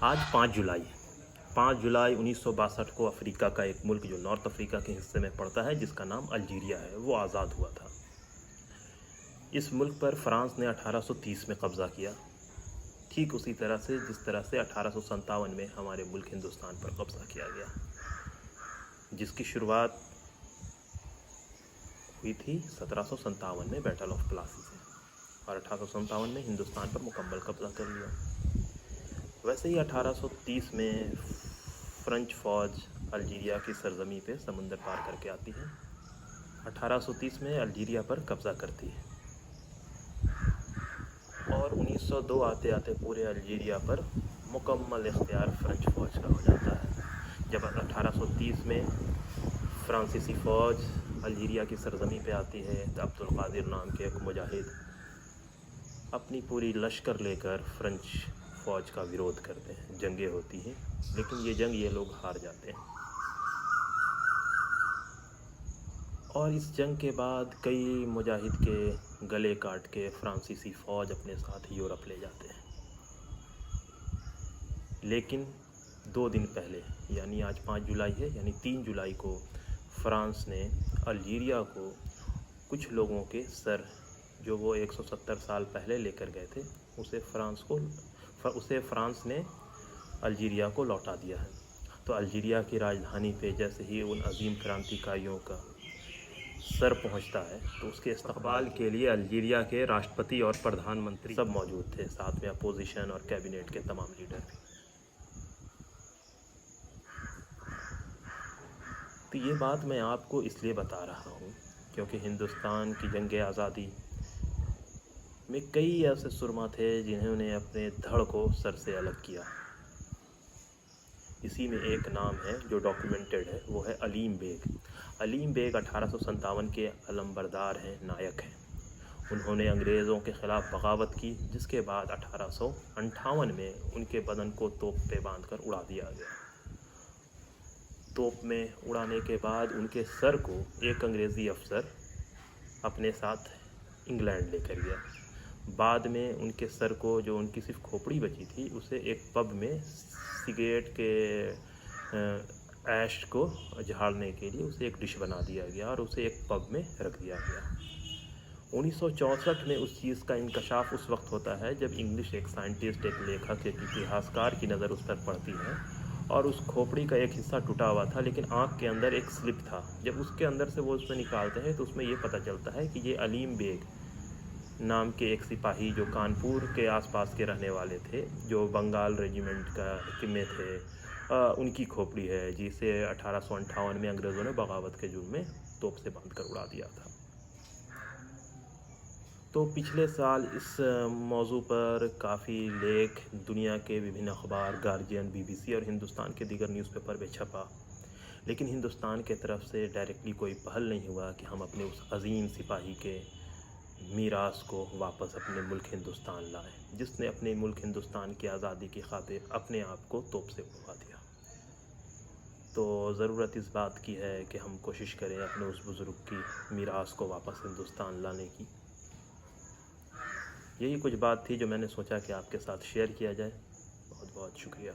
آج 5 جولائی 1962 کو افریقہ کا ایک ملک جو نارتھ افریقہ کے حصے میں پڑتا ہے جس کا نام الجیریا ہے وہ آزاد ہوا تھا۔ اس ملک پر فرانس نے 1830 میں قبضہ کیا، ٹھیک اسی طرح سے جس طرح سے 1857 میں ہمارے ملک ہندوستان پر قبضہ کیا گیا، جس کی شروعات ہوئی تھی 1757 میں بیٹل آف پلاسی سے، اور 1857 میں ہندوستان پر مکمل قبضہ کر لیا۔ ویسے ہی 1830 میں فرنچ فوج الجیریا کی سرزمین پہ سمندر پار کر کے آتی ہے، 1830 میں الجیریا پر قبضہ کرتی ہے، اور 1902 آتے آتے پورے الجیریا پر مکمل اختیار فرنچ فوج کا ہو جاتا ہے۔ جب 1830 میں فرانسیسی فوج الجیریا کی سرزمین پہ آتی ہے تو عبدالقادر نام کے ایک مجاہد اپنی پوری لشکر لے کر فرنچ فوج کا ویرودھ کرتے ہیں، جنگیں ہوتی ہیں، لیکن یہ جنگ یہ لوگ ہار جاتے ہیں، اور اس جنگ کے بعد کئی مجاہد کے گلے کاٹ کے فرانسیسی فوج اپنے ساتھ یورپ لے جاتے ہیں۔ لیکن 2 دن پہلے، یعنی آج 5 جولائی ہے، یعنی 3 جولائی کو فرانس نے الجیریا کو کچھ لوگوں کے سر جو وہ 170 سال پہلے لے کر گئے تھے اسے فرانس نے الجیریا کو لوٹا دیا ہے۔ تو الجیریا کی راجدھانی پہ جیسے ہی ان عظیم کرانتیکاریوں کا سر پہنچتا ہے تو اس کے استقبال کے لیے الجیریا کے راشٹرپتی اور پردھان منتری سب موجود تھے، ساتھ میں اپوزیشن اور کیبنٹ کے تمام لیڈر بھی۔ تو یہ بات میں آپ کو اس لیے بتا رہا ہوں کیونکہ ہندوستان کی جنگ آزادی میں کئی ایسے سرما تھے جنہوں نے اپنے دھڑ کو سر سے الگ کیا۔ اسی میں ایک نام ہے جو ڈاکیومنٹڈ ہے، وہ ہے علیم بیگ۔ علیم بیگ 1857 کے علمبردار ہیں، نائک ہیں۔ انہوں نے انگریزوں کے خلاف بغاوت کی، جس کے بعد 1858 میں ان کے بدن کو توپ پہ باندھ کر اڑا دیا گیا۔ توپ میں اڑانے کے بعد ان کے سر کو ایک انگریزی افسر اپنے ساتھ انگلینڈ لے کر گیا۔ بعد میں ان کے سر کو، جو ان کی صرف کھوپڑی بچی تھی، اسے ایک پب میں سگریٹ کے ایش کو جھاڑنے کے لیے اسے ایک ڈش بنا دیا گیا اور اسے ایک پب میں رکھ دیا گیا۔ 1964 میں اس چیز کا انکشاف اس وقت ہوتا ہے جب انگلش ایک سائنٹسٹ، ایک لیکھک، ایک اتہاسکار کی نظر اس پر پڑتی ہے، اور اس کھوپڑی کا ایک حصہ ٹوٹا ہوا تھا لیکن آنکھ کے اندر ایک سلپ تھا۔ جب اس کے اندر سے وہ اس میں نکالتے ہیں تو اس میں یہ پتہ چلتا ہے کہ یہ علیم بیگ نام کے ایک سپاہی جو کانپور کے آس پاس کے رہنے والے تھے، جو بنگال ریجیمنٹ کا میں تھے، ان کی کھوپڑی ہے، جسے 1858 میں انگریزوں نے بغاوت کے جرم میں توپ سے باندھ کر اڑا دیا تھا۔ تو پچھلے سال اس موضوع پر کافی لیکھ دنیا کے وبھن اخبار، گارجین، BBC اور ہندوستان کے دیگر نیوز پیپر میں چھپا، لیکن ہندوستان کے طرف سے ڈائریکٹلی کوئی پہل نہیں ہوا کہ ہم اپنے اس عظیم سپاہی کے میراث کو واپس اپنے ملک ہندوستان لائیں، جس نے اپنے ملک ہندوستان کی آزادی کی خاطر اپنے آپ کو توپ سے اڑوا دیا۔ تو ضرورت اس بات کی ہے کہ ہم کوشش کریں اپنے اس بزرگ کی میراث کو واپس ہندوستان لانے کی۔ یہی کچھ بات تھی جو میں نے سوچا کہ آپ کے ساتھ شیئر کیا جائے۔ بہت بہت شکریہ۔